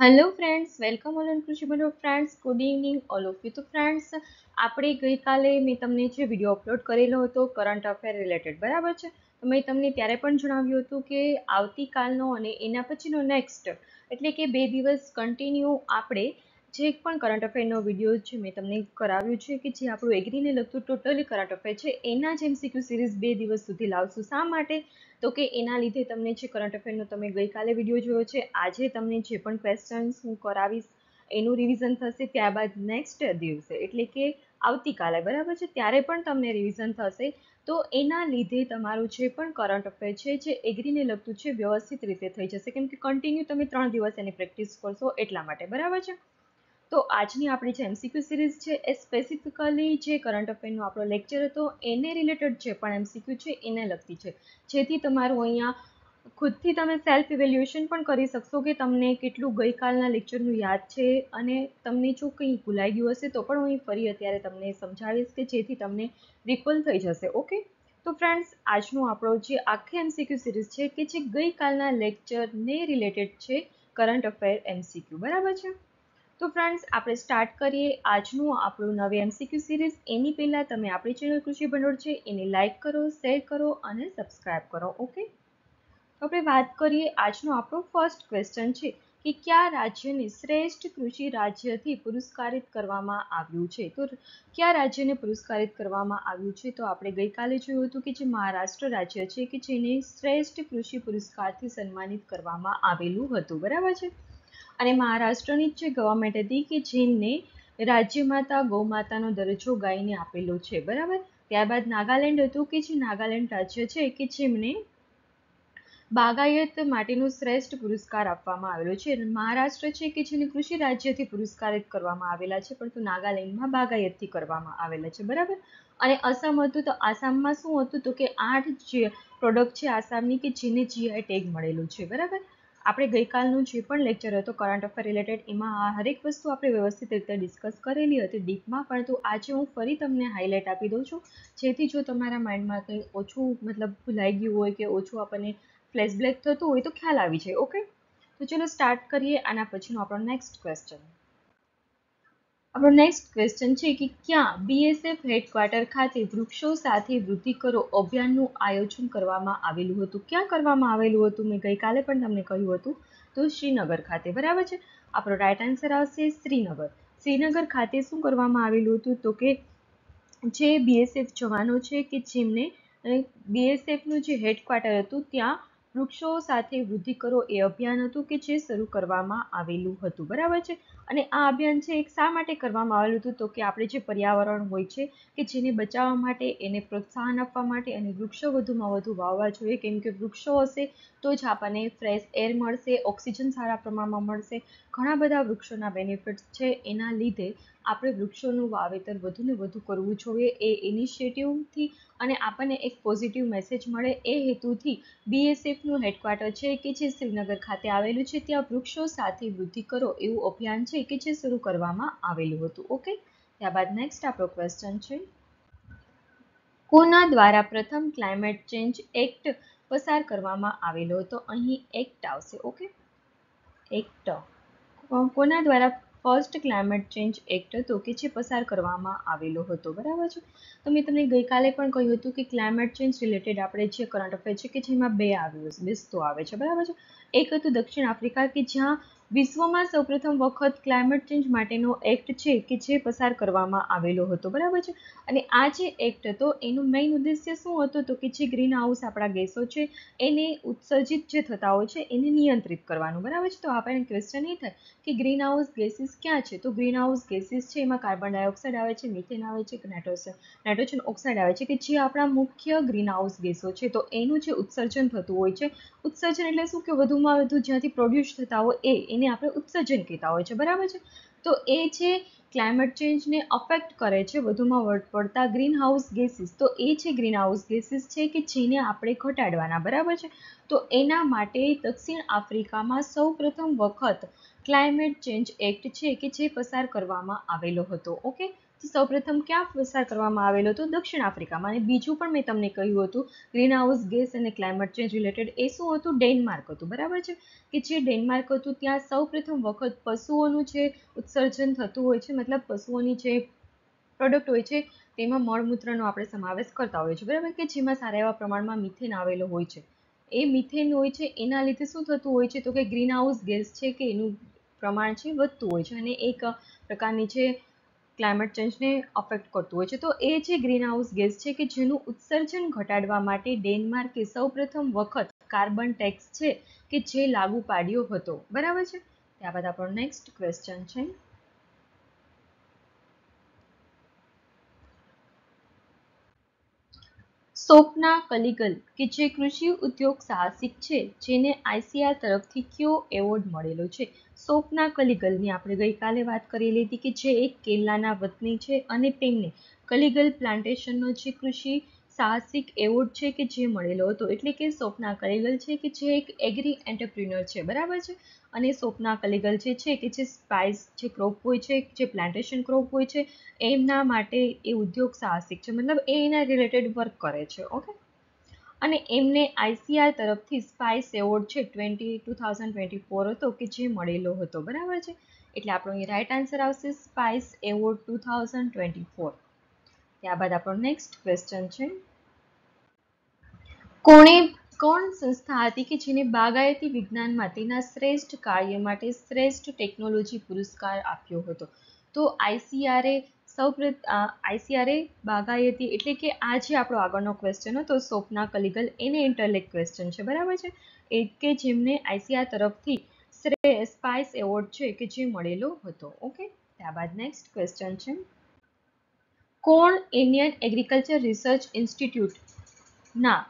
Hello friends, welcome all on કૃષિ બનો friends. Good evening all of you. તો friends, આપણે ગઈકાલે મેં તમને જે વિડીયો અપલોડ કરેલો હતો કરંટ અફેર રિલેટેડ, બરાબર છે. તો મેં તમને ત્યારે પણ જણાવ્યું હતું કે આવતીકાલનો અને એના પછીનો નેક્સ્ટ એટલે કે 2 દિવસ કન્ટિન્યુ આપણે જે પણ કરંટ અફેરનો વિડીયો છે મેં તમને કરાવ્યું છે કે જે આપણું એગ્રીને લગતું ટોટલી કરંટ અફેર છે એના જ MCQ સિરીઝ 2 દિવસ સુધી લાવશું. શા માટે? તો કે એના લીધે તમને જે કરંટ અફેરનો તમે ગઈકાલે વિડીયો જોયો છે, આજે તમને જે પણ ક્વેશ્ચન્સ હું કરાવીશ એનું રિવિઝન થશે. ત્યારબાદ નેક્સ્ટ દિવસે એટલે કે આવતીકાલે, બરાબર છે, ત્યારે પણ તમને રિવિઝન થશે. તો એના લીધે તમારું જે પણ કરંટ અફેર છે જે એગ્રીને લગતું છે વ્યવસ્થિત રીતે થઈ જશે, કેમ કે કન્ટિન્યુ તમે 3 દિવસ એની પ્રેક્ટિસ કરશો એટલા માટે, બરાબર છે. તો આજની આપણી જે MCQ સિરીઝ છે એ સ્પેસિફિકલી જે કરંટ અફેરનો આપણો લેક્ચર હતો એને રિલેટેડ જે પણ MCQ છે એને લગતી છે, જેથી તમારું અહીંયા ખુદથી તમે સેલ્ફ ઇવેલ્યુએશન પણ કરી શકશો કે તમને કેટલું ગઈકાલના લેક્ચરનું યાદ છે, અને તમને જો કંઈ ભૂલાઈ ગયું હશે તો પણ હું ફરી અત્યારે તમને સમજાવીશ કે જેથી તમને રિકોલ થઈ જશે. ઓકે, તો ફ્રેન્ડ્સ, આજનો આપણો જે આખી MCQ સિરીઝ છે કે જે ગઈકાલના લેક્ચરને રિલેટેડ છે કરંટ અફેર MCQ, બરાબર છે. તો ફ્રેન્ડ્સ, આપણે સ્ટાર્ટ કરીએ આજનું આપણું નવી MCQ સિરીઝ. એની પહેલાં તમે આપણી ચેનલ કૃષિ ભંડોળ છે એને લાઇક કરો, શેર કરો અને સબસ્ક્રાઇબ કરો. ઓકે, તો આપણે વાત કરીએ. આજનો આપણો ફર્સ્ટ ક્વેશ્ચન છે કે કયા રાજ્યને શ્રેષ્ઠ કૃષિ રાજ્યથી પુરસ્કારિત કરવામાં આવ્યું છે? તો કયા રાજ્યને પુરસ્કારિત કરવામાં આવ્યું છે? તો આપણે ગઈકાલે જોયું હતું કે જે મહારાષ્ટ્ર રાજ્ય છે કે જેને શ્રેષ્ઠ કૃષિ પુરસ્કારથી સન્માનિત કરવામાં આવેલું હતું, બરાબર છે. અને મહારાષ્ટ્રની જે ગવર્મેન્ટ હતી કે જેમને રાજ્યમાતા ગૌમાતાનો દરજ્જો ગાયને આપેલો છે, બરાબર. ત્યારબાદ નાગાલેન્ડ હતું કે જે નાગાલેન્ડ રાજ્ય છે કે જેમને બાગાયત માટેનો શ્રેષ્ઠ પુરસ્કાર આપવામાં આવેલો છે. મહારાષ્ટ્ર છે કે જેને કૃષિ રાજ્યથી પુરસ્કારિત કરવામાં આવેલા છે, પરંતુ નાગાલેન્ડમાં બાગાયતથી કરવામાં આવેલા છે, બરાબર. અને આસામ હતું, તો આસામમાં શું હતું તો કે 8 જે પ્રોડક્ટ છે આસામની કે જેને GI ટેગ મળેલું છે, બરાબર. આપણે ગઈકાલનું જે પણ લેક્ચર હતો કરંટ અફેર રિલેટેડ એમાં આ હરેક વસ્તુ આપણે વ્યવસ્થિત રીતે ડિસ્કસ કરેલી હતી ડીપમાં, પરંતુ આજે હું ફરી તમને હાઇલાઇટ આપી દઉં છું, જેથી જો તમારા માઇન્ડમાં કંઈ ઓછું ભૂલાઈ ગયું હોય કે ઓછું આપણને ફ્લેશબેક થતું હોય તો ખ્યાલ આવી જાય. ઓકે, તો ચલો સ્ટાર્ટ કરીએ. આના પછીનો આપણો નેક્સ્ટ ક્વેશ્ચન. આપણો નેક્સ્ટ ક્વેશ્ચન છે કે ક્યાં BSF હેડક્વાર્ટર ખાતે વૃક્ષો સાથે વૃદ્ધિ કરો અભિયાનનું આયોજન કરવામાં આવેલું હતું? ક્યાં કરવામાં આવેલું હતું? મેં ગઈકાલે પણ તમને કહ્યું હતું, તો શ્રીનગર ખાતે, બરાબર છે. આપણો રાઈટ આન્સર આવશે શ્રીનગર. શ્રીનગર ખાતે શું કરવામાં આવેલું હતું તો કે જે BSF જવાનો છે કે જેમને BSFનું જે હેડક્વાર્ટર હતું ત્યાં વૃક્ષો સાથે વૃદ્ધિ કરો એ અભિયાન હતું કે જે શરૂ કરવામાં આવેલું હતું, બરાબર છે. અને આ અભિયાન છે એક શા માટે કરવામાં આવેલું હતું તો કે આપણે જે પર્યાવરણ હોય છે કે જેને બચાવવા માટે, એને પ્રોત્સાહન આપવા માટે અને વૃક્ષો વધુમાં વધુ વાવવા જોઈએ, કેમ કે વૃક્ષો હશે તો જ આપણને ફ્રેશ એર મળશે, ઓક્સિજન સારા પ્રમાણમાં મળશે. ઘણા બધા વૃક્ષોના બેનિફિટ્સ છે, એના લીધે આપણે વૃક્ષોનું વાવેતર વધુને વધુ કરવું જોઈએ. એ ઇનિશિયેટિવથી અને આપણને એક પોઝિટિવ મેસેજ મળે એ હેતુથી BSFનું હેડક્વાર્ટર છે કે જે શ્રીનગર ખાતે આવેલું છે ત્યાં વૃક્ષો સાથે વૃદ્ધિ કરો એવું અભિયાન છે કે જે શરૂ કરવામાં આવેલું હતું. ઓકે, ત્યારબાદ નેક્સ્ટ આપણો ક્વેશ્ચન છે કોના દ્વારા પ્રથમ ક્લાઇમેટ ચેન્જ એક્ટ પસાર કરવામાં આવેલો હતો? અહીં એક્ટ આવશે. ઓકે, એક્ટ કોના દ્વારા ફર્સ્ટ ક્લાઇમેટ ચેન્જ એક્ટ હતો કે જે પસાર કરવામાં આવેલો હતો, બરાબર છે. તો મેં તમને ગઈકાલે પણ કહ્યું હતું કે ક્લાઇમેટ ચેન્જ રિલેટેડ આપણે જે કરંટ અફેર છે કે જેમાં બે વસ્તુ આવે છે, બરાબર છે. એક હતું દક્ષિણ આફ્રિકા કે જ્યાં વિશ્વમાં સૌપ્રથમ વખત ક્લાઇમેટ ચેન્જ માટેનો એક્ટ છે કે જે પસાર કરવામાં આવેલો હતો, બરાબર છે. અને આ જે એક્ટ હતો એનું મેઇન ઉદ્દેશ્ય શું હતું તો કે જે ગ્રીન હાઉસ આપણા ગેસો છે એને ઉત્સર્જિત જે થતા હોય છે એને નિયંત્રિત કરવાનું, બરાબર છે. તો આપણને ક્વેશ્ચન એ થાય કે ગ્રીન હાઉસ ગેસીસ ક્યાં છે? તો ગ્રીન હાઉસ ગેસીસ છે એમાં કાર્બન ડાયોક્સાઇડ આવે છે, મિથેન આવે છે, નાઇટ્રોજન ઓક્સાઇડ આવે છે કે જે આપણા મુખ્ય ગ્રીન હાઉસ ગેસો છે. તો એનું જે ઉત્સર્જન થતું હોય છે, ઉત્સર્જન એટલે શું કે વધુમાં વધુ જ્યાંથી પ્રોડ્યુસ થતા હોય એને આપણે ઉત્સર્જન કહેતા હોય છે, બરાબર છે. તો એ જે ક્લાઇમેટ ચેન્જને અફેક્ટ કરે છે વધુમાં પડતા ગ્રીન હાઉસ ગેસીસ, તો એ છે ગ્રીન હાઉસ ગેસીસ છે કે જેને આપણે ઘટાડવાના, બરાબર છે. તો એના માટે દક્ષિણ આફ્રિકામાં સૌપ્રથમ વખત ક્લાઇમેટ ચેન્જ એક્ટ છે કે જે પસાર કરવામાં આવેલો હતો. ઓકે, તો સૌપ્રથમ ક્યાં પસાર કરવામાં આવેલો હતો? દક્ષિણ આફ્રિકામાં. અને બીજું પણ મેં તમને કહ્યું હતું ગ્રીન હાઉસ ગેસ અને ક્લાઇમેટ ચેન્જ રિલેટેડ, એ શું હતું? ડેનમાર્ક હતું, બરાબર છે, કે જે ડેનમાર્ક હતું ત્યાં સૌપ્રથમ વખત પશુઓનું જે ઉત્સર્જન થતું હોય છે, મતલબ પશુઓની જે પ્રોડક્ટ હોય છે તેમાં મળમૂત્રનો આપણે સમાવેશ કરતા હોઈએ છીએ, બરાબર, કે જેમાં સારા એવા પ્રમાણમાં મિથેન આવેલો હોય છે. એ મિથેન હોય છે એના લીધે શું થતું હોય છે? તો કે ગ્રીન હાઉસ ગેસ છે કે એનું પ્રમાણ છે વધતું હોય છે અને એક પ્રકારની છે ક્લાઇમેટ ચેન્જને અફેક્ટ કરતું હોય છે. તો એ જે ગ્રીન હાઉસ ગેસ છે કે જેનું ઉત્સર્જન ઘટાડવા માટે ડેનમાર્કે સૌપ્રથમ વખત કાર્બન ટેક્સ છે કે જે લાગુ પાડ્યો હતો, બરાબર છે. ત્યારબાદ આપણો નેક્સ્ટ ક્વેશ્ચન છે, સ્વપ્ના કલિગલ કે જે કૃષિ ઉદ્યોગ સાહસિક છે જેને ICAR તરફથી કયો એવોર્ડ મળેલો છે? સ્વપ્ના કલિગલની આપણે ગઈકાલે વાત કરેલી હતી કે જે એક કેરલાના વતની છે અને તેમને કલિગલ પ્લાન્ટેશનનો જે કૃષિ સાહસિક એવોર્ડ છે કે જે મળેલો હતો. એટલે કે સ્વપ્ના કલિગલ છે કે જે એક એગ્રી એન્ટરપ્રિન્યોર છે, બરાબર છે. અને સ્વપ્ના કલિગલ જે છે કે જે સ્પાઇસ જે ક્રોપ હોય છે, જે પ્લાન્ટેશન ક્રોપ હોય છે, એમના માટે એ ઉદ્યોગ સાહસિક છે, મતલબ એ એના રિલેટેડ વર્ક કરે છે. ઓકે, અને એમને ICAR તરફથી સ્પાઇસ એવોર્ડ છે 2024 હતો કે જે મળેલો હતો, બરાબર છે. એટલે આપણો અહીં રાઈટ આન્સર આવશે સ્પાઇસ એવોર્ડ 2024. ત્યારબાદ આપણો નેક્સ્ટ ક્વેશ્ચન છે, કોણ સંસ્થા હતી કે જેને બાગાયતી વિજ્ઞાનમાં તેના શ્રેષ્ઠ કાર્ય માટે શ્રેષ્ઠ ટેકનોલોજી પુરસ્કાર આપ્યો હતો? તો ICAR બાગાયતી, એટલે કે આ જે આપણો આગળનો ક્વેશ્ચન હતો સ્વપ્ના કલિગલ, એને ઇન્ટરલેક ક્વેશ્ચન છે, બરાબર છે, એ કે જેમને ICAR તરફથી સ્પાઇસ એવોર્ડ છે કે જે મળેલો હતો. ઓકે, ત્યારબાદ નેક્સ્ટ ક્વેશ્ચન છે, કોણ ઇન્ડિયન એગ્રીકલ્ચર રિસર્ચ ઇન્સ્ટિટ્યૂટના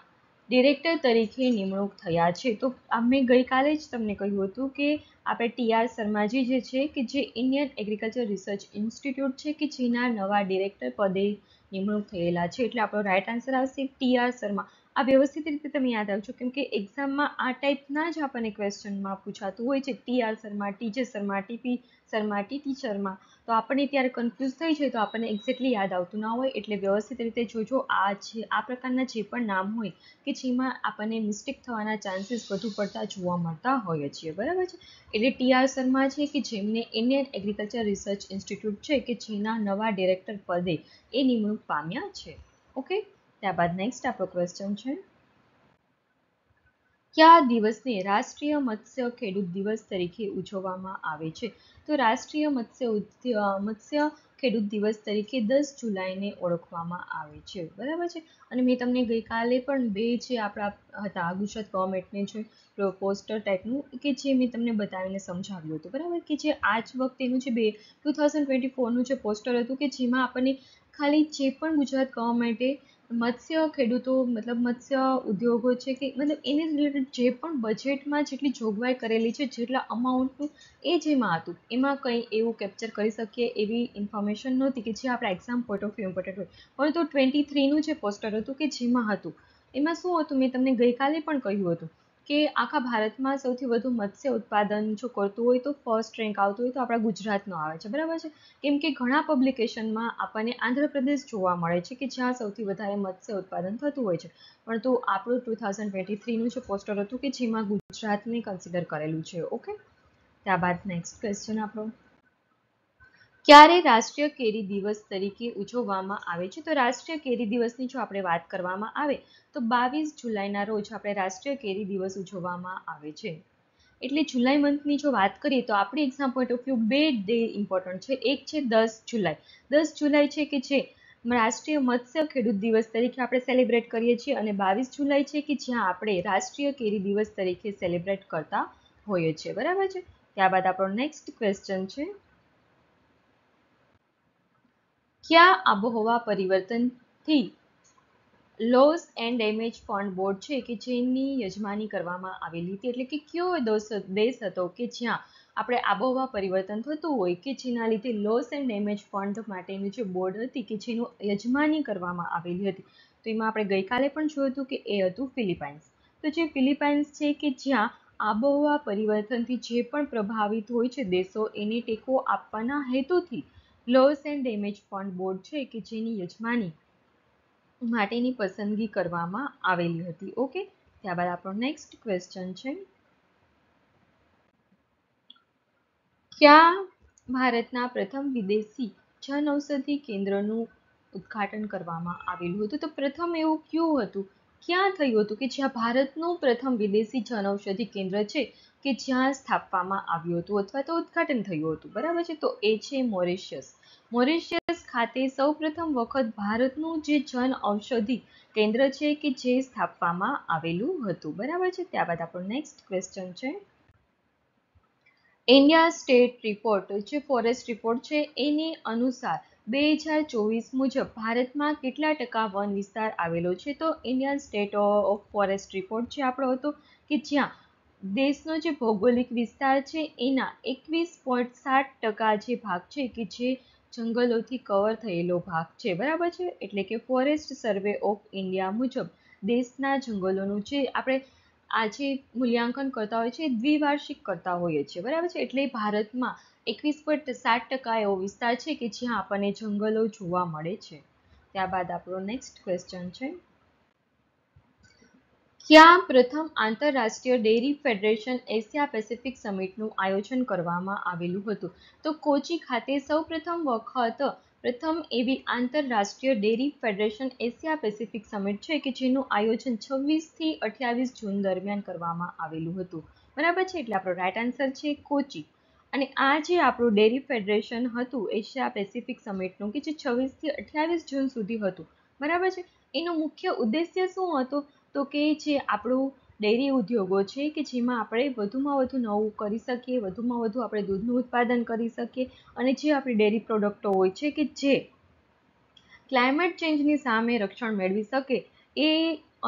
ડિરેક્ટર તરીકે નિમણૂક થયા છે? તો અમે ગઈકાલે જ તમને કહ્યું હતું કે આપણે TR શર્માજી જે છે કે જે ઇન્ડિયન એગ્રીકલ્ચર રિસર્ચ ઇન્સ્ટિટ્યૂટ છે કે જેના નવા ડિરેક્ટર પદે નિમણૂક થયેલા છે. એટલે આપણો રાઈટ આન્સર આવશે TR શર્મા. આ વ્યવસ્થિત રીતે તમે યાદ રાખજો, કેમ કે એક્ઝામમાં આ ટાઈપના જ આપણને ક્વેશ્ચનમાં પૂછાતું હોય છે, TR Sharma, TJ Sharma, TP Sharma, TT Sharma. તો આપણને ત્યારે કન્ફ્યુઝ થઈ જાય તો આપણને એક્ઝેક્ટલી યાદ આવતું ના હોય, એટલે વ્યવસ્થિત રીતે જોજો. આ પ્રકારના જે પણ નામ હોય કે જેમાં આપણને મિસ્ટેક થવાના ચાન્સીસ વધુ પડતા જોવા મળતા હોય છીએ, બરાબર છે. એટલે TR શર્મા છે કે જેમને ઇન્ડિયન એગ્રીકલ્ચર રિસર્ચ ઇન્સ્ટિટ્યૂટ છે કે જેના નવા ડિરેક્ટર પદે એ નિમણૂક પામ્યા છે. ઓકે, ત્યારબાદ નેક્સ્ટ આપણો ક્વેશ્ચન છે, કયા દિવસને રાષ્ટ્રીય મત્સ્ય ખેડૂત દિવસ તરીકે ઉજવવામાં આવે છે? તો રાષ્ટ્રીય મત્સ્ય ખેડૂત દિવસ તરીકે 10 જુલાઈને ઓળખવામાં આવે છે, બરાબર છે. અને મેં તમને ગઈકાલે પણ બે જે આપણા હતા ગુજરાત ગવર્મેન્ટને જે પોસ્ટર ટાઈપનું કે જે મેં તમને બતાવીને સમજાવ્યું હતું, બરાબર, કે જે આજ વખતેનું જે 2024નું જે પોસ્ટર હતું કે જેમાં આપણને ખાલી જે પણ ગુજરાત ગવર્મેન્ટે મત્સ્ય ખેડૂતો મતલબ મત્સ્ય ઉદ્યોગો છે કે મતલબ એને રિલેટેડ જે પણ બજેટમાં જેટલી જોગવાઈ કરેલી છે, જેટલા અમાઉન્ટનું એ જેમાં હતું, એમાં કંઈ એવું કેપ્ચર કરી શકીએ એવી ઇન્ફોર્મેશન નહોતી કે જે આપણા exam point of view important હોય. પરંતુ 23નું જે પોસ્ટર હતું કે જેમાં હતું, એમાં શું હતું મેં તમને ગઈકાલે પણ કહ્યું હતું કે આખા ભારતમાં સૌથી વધુ મત્સ્ય ઉત્પાદન જો કરતું હોય તો ફર્સ્ટ રેન્ક આવતું હોય તો આપણા ગુજરાતનો આવે છે, બરાબર છે. કેમ કે ઘણા પબ્લિકેશનમાં આપણને આંધ્રપ્રદેશ જોવા મળે છે કે જ્યાં સૌથી વધારે મત્સ્ય ઉત્પાદન થતું હોય છે, પરંતુ આપણું 2023નું જે પોસ્ટર હતું કે જેમાં ગુજરાતને કન્સિડર કરેલું છે. ઓકે, ત્યારબાદ નેક્સ્ટ ક્વેશ્ચન આપણો, ક્યારે રાષ્ટ્રીય કેરી દિવસ તરીકે ઉજવવામાં આવે છે? તો રાષ્ટ્રીય કેરી દિવસની જો આપણે વાત કરવામાં આવે તો 22 જુલાઈના રોજ આપણે રાષ્ટ્રીય કેરી દિવસ ઉજવવામાં આવે છે. એટલે જુલાઈ મંથની જો વાત કરીએ તો આપણી એક્ઝામ પોઈન્ટ ઓફ વ્યૂ બે ડે ઇમ્પોર્ટન્ટ છે. એક છે 10 જુલાઈ. 10 જુલાઈ છે કે જે રાષ્ટ્રીય મત્સ્ય ખેડૂત દિવસ તરીકે આપણે સેલિબ્રેટ કરીએ છીએ, અને 22 જુલાઈ છે કે જ્યાં આપણે રાષ્ટ્રીય કેરી દિવસ તરીકે સેલિબ્રેટ કરતા હોઈએ છીએ, બરાબર છે. ત્યારબાદ આપણો નેક્સ્ટ ક્વેશ્ચન છે, કયા આબોહવા પરિવર્તનથી loss and damage fund board છે કે જેની યજમાની કરવામાં આવેલી હતી? એટલે કે કયો દેશ હતો કે જ્યાં આપણે આબોહવા પરિવર્તન થતું હોય કે જેના લીધે લોસ એન્ડ ડેમેજ ફંડ માટેનું જે બોર્ડ હતી કે જેનું યજમાની કરવામાં આવેલી હતી? તો એમાં આપણે ગઈકાલે પણ જોયું હતું કે એ હતું ફિલિપાઇન્સ. તો જે ફિલિપાઇન્સ છે કે જ્યાં આબોહવા પરિવર્તનથી જે પણ પ્રભાવિત હોય છે દેશો, એને ટેકો આપવાના હેતુથી loss and damage fund board છે કે જેની યજમાની માટેની પસંદગી કરવામાં આવેલી હતી. ઓકે, ત્યારબાદ આપણો નેક્સ્ટ ક્વેશ્ચન છે, ક્યાં ભારતના પ્રથમ વિદેશી જનઔષધિ કેન્દ્રનું ઉદ્ઘાટન કરવામાં આવેલું હતું? તો પ્રથમ એવું કયું હતું, ક્યાં થયું હતું કે જ્યાં ભારતનું પ્રથમ વિદેશી જનઔષધિ કેન્દ્ર છે કે જ્યાં સ્થાપવામાં આવ્યું હતું અથવા તો ઉદ્ઘાટન થયું હતું? બરાબર છે, તો એ છે મોરિશિયસ. મોરિશિયસ ખાતે સૌપ્રથમ વખત ભારતનું જે જન ઔષધિ કેન્દ્ર છે કે જે સ્થાપવામાં આવેલું હતું. બરાબર છે, ત્યારબાદ આપણો નેક્સ્ટ ક્વેશ્ચન છે, ઇન્ડિયા સ્ટેટ રિપોર્ટ જે ફોરેસ્ટ રિપોર્ટ છે એની અનુસાર 2024 મુજબ ભારતમાં કેટલા ટકા વન વિસ્તાર આવેલો છે? તો Indian state of forest report જે આપણો હતો કે જ્યાં દેશનો જે ભૌગોલિક વિસ્તાર છે એના 21.7% જે ભાગ છે કે જે જંગલોથી કવર થયેલો ભાગ છે. બરાબર છે, એટલે કે ફોરેસ્ટ સર્વે ઓફ ઇન્ડિયા મુજબ દેશના જંગલોનું જે આપણે આજે મૂલ્યાંકન કરતા હોય છે દ્વિવાર્ષિક કરતા હોઈએ છીએ. બરાબર છે, એટલે ભારતમાં 21.7% એવો વિસ્તાર છે કે જ્યાં આપણને જંગલો જોવા મળે છે. ત્યારબાદ આપણો નેક્સ્ટ ક્વેશ્ચન છે, ક્યાં પ્રથમ આંતરરાષ્ટ્રીય ડેરી ફેડરેશન એશિયા પેસિફિક સમિટનું આયોજન કરવામાં આવેલું હતું? તો કોચી ખાતે સૌપ્રથમ વખત પ્રથમ એવી આંતરરાષ્ટ્રીય dairy federation Asia Pacific summit છે કે જેનું આયોજન 26 થી 28 જૂન દરમિયાન કરવામાં આવેલું હતું. બરાબર છે, એટલે આપણો રાઈટ આન્સર છે કોચી. અને આ જે આપણું ડેરી ફેડરેશન હતું એશિયા પેસિફિક સમિટનું કે જે 26 થી 28 જૂન સુધી હતું. બરાબર છે, એનો મુખ્ય ઉદ્દેશ્ય શું હતો? તો કે જે આપણું ડેરી ઉદ્યોગો છે કે જેમાં આપણે વધુમાં વધુ નવું કરી શકીએ, વધુમાં વધુ આપણે દૂધનું ઉત્પાદન કરી શકીએ અને જે આપણી ડેરી પ્રોડક્ટો હોય છે કે જે ક્લાઇમેટ ચેન્જની સામે રક્ષણ મેળવી શકે એ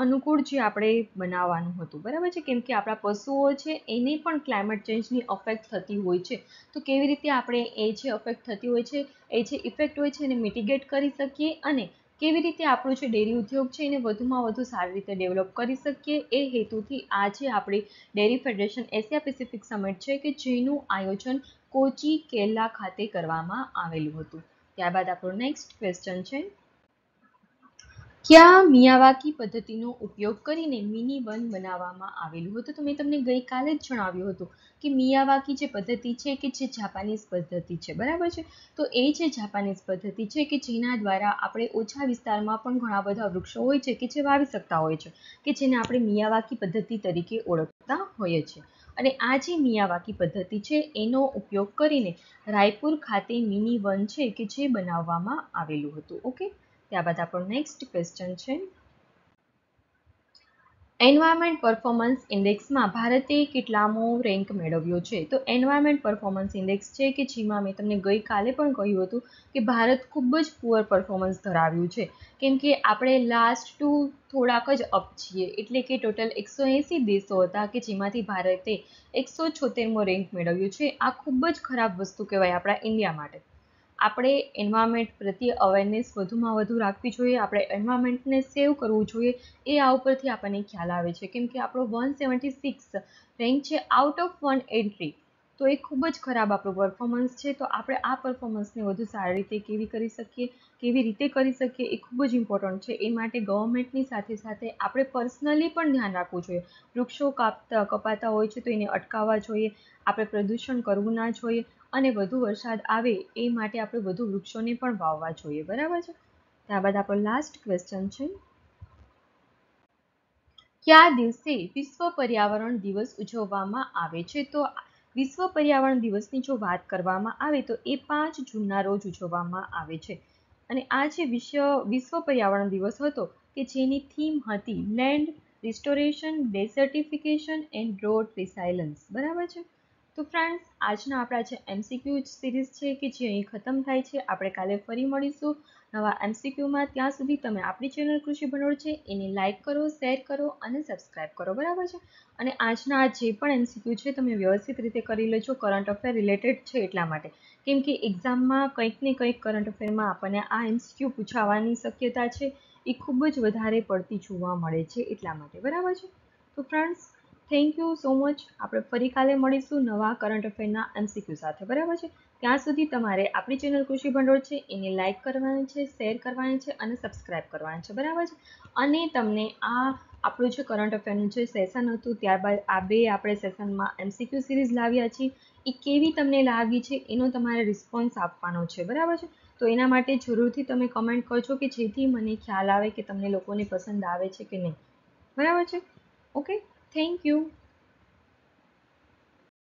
અનુકૂળ જે આપણે બનાવવાનું હતું. બરાબર છે, કેમ કે આપણા પશુઓ છે એને પણ ક્લાઇમેટ ચેન્જની અફેક્ટ થતી હોય છે. તો કેવી રીતે આપણે એ જે અફેક્ટ થતી હોય છે એ જે ઇફેક્ટ હોય છે એને મિટિગેટ કરી શકીએ અને કેવી રીતે આપણું જે ડેરી ઉદ્યોગ છે એને વધુમાં વધુ સારી રીતે ડેવલપ કરી શકીએ એ હેતુથી આજે આપણી dairy federation Asia Pacific summit છે કે જેનું આયોજન કોચી કેરલા ખાતે કરવામાં આવેલું હતું. ત્યારબાદ આપણો નેક્સ્ટ ક્વેશ્ચન છે, ક્યાં મિયાવાકી પદ્ધતિનો ઉપયોગ કરીને મિની વન બનાવવામાં આવેલું હતું? તો મેં તમને ગઈકાલે જ જણાવ્યું હતું કે મિયાવાકી જે પદ્ધતિ છે કે જે જાપાનીઝ પદ્ધતિ છે. બરાબર છે, તો એ જે જાપાનીઝ પદ્ધતિ છે કે જેના દ્વારા આપણે ઓછા વિસ્તારમાં પણ ઘણા બધા વૃક્ષો હોય છે કે જે વાવી શકતા હોય છે કે જેને આપણે મિયાવાકી પદ્ધતિ તરીકે ઓળખતા હોઈએ છીએ. અને આ જે મિયાવાકી પદ્ધતિ છે એનો ઉપયોગ કરીને રાયપુર ખાતે મિની વન છે કે જે બનાવવામાં આવેલું હતું. ઓકે, ત્યારબાદ આપણો નેક્સ્ટ ક્વેશ્ચન છે, એન્વાયરમેન્ટ પરફોર્મન્સ ઇન્ડેક્સમાં ભારતે કેટલામો રેન્ક મેળવ્યો છે? તો એન્વાયરમેન્ટ પરફોર્મન્સ ઇન્ડેક્સ છે કે જેમાં મેં તમને ગઈકાલે પણ કહ્યું હતું કે ભારત ખૂબ જ પુઅર પરફોર્મન્સ ધરાવ્યું છે, કેમ કે આપણે લાસ્ટ ટુ થોડાક જ અપ છીએ. એટલે કે ટોટલ 180 દેશો હતા કે જેમાંથી ભારતે 176મો રેન્ક મેળવ્યો છે. આ ખૂબ જ ખરાબ વસ્તુ કહેવાય આપણા ઇન્ડિયા માટે. આપણે એન્વાયરમેન્ટ પ્રત્યે અવેરનેસ વધુમાં વધુ રાખવી જોઈએ, આપણે એન્વાયરમેન્ટને સેવ કરવું જોઈએ. એ આ ઉપરથી આપણને ખ્યાલ આવે છે, કેમ કે આપણો 176 રેન્ક છે આઉટ ઓફ 180. તો એ ખૂબ જ ખરાબ આપણું પરફોર્મન્સ છે. તો આપણે આ પરફોર્મન્સને વધુ સારી રીતે કેવી રીતે કરી શકીએ એ ખૂબ જ ઇમ્પોર્ટન્ટ છે. એ માટે ગવર્મેન્ટની સાથે સાથે આપણે પર્સનલી પણ ધ્યાન રાખવું જોઈએ. વૃક્ષો કપાતા હોય છે તો એને અટકાવવા જોઈએ, આપણે પ્રદૂષણ કરવું ના જોઈએ અને વધુ વરસાદ આવે એ માટે આપણે વધુ વૃક્ષોને પણ વાવવા જોઈએ. બરાબર છે, ત્યારબાદ આપણો લાસ્ટ ક્વેશ્ચન છે, કયા દિવસે વિશ્વ પર્યાવરણ દિવસ ઉજવવામાં આવે છે? તો વિશ્વ પર્યાવરણ દિવસની જો વાત કરવામાં આવે તો એ 5 જૂનના રોજ ઉજવવામાં આવે છે. અને આ જે વિશ્વ પર્યાવરણ દિવસ હતો કે જેની થીમ હતી લેન્ડ રિસ્ટોરેશન, ડેસર્ટિફિકેશન એન્ડ ડ્રોટ રિસાઇલન્સ. બરાબર છે, તો ફ્રેન્ડ્સ આજના આપણા જે MCQ સિરીઝ છે કે જે અહીં ખતમ થાય છે. આપણે કાલે ફરી મળીશું નવા MCQમાં. ત્યાં સુધી તમે આપણી ચેનલ કૃષિ ભંડોળ છે એને લાઇક કરો, શેર કરો અને સબસ્ક્રાઇબ કરો. બરાબર છે, અને આજના જે પણ MCQ છે તમે વ્યવસ્થિત રીતે કરી લેજો. કરંટ અફેર રિલેટેડ છે એટલા માટે, કેમ કે એક્ઝામમાં કંઈક ને કંઈક કરંટ અફેરમાં આપણને આ MCQ પૂછાવાની શક્યતા છે એ ખૂબ જ વધારે પડતી જોવા મળે છે એટલા માટે. બરાબર છે, તો friends thank you so much. આપણે ફરી કાલે મળીશું નવા કરંટ અફેરના MCQ સાથે, બરાબર છે? ત્યાં સુધી તમારે આપણી ચેનલ કૃષિ ભંડોળ છે એને લાઇક કરવાની છે, શેર કરવાની છે અને સબસ્ક્રાઇબ કરવાની છે, બરાબર છે? અને તમને આપણું જે કરંટ અફેરનું જે સેશન હતું, ત્યારબાદ આ બે આપણે સેશનમાં MCQ સિરીઝ લાવ્યા છીએ, એ કેવી તમને લાગી છે એનો તમારે રિસ્પોન્સ આપવાનો છે, બરાબર છે? તો એના માટે જરૂરથી તમે કમેન્ટ કરજો કે જેથી મને ખ્યાલ આવે કે તમને લોકોને પસંદ આવે છે કે નહીં, બરાબર છે? Okay, thank you.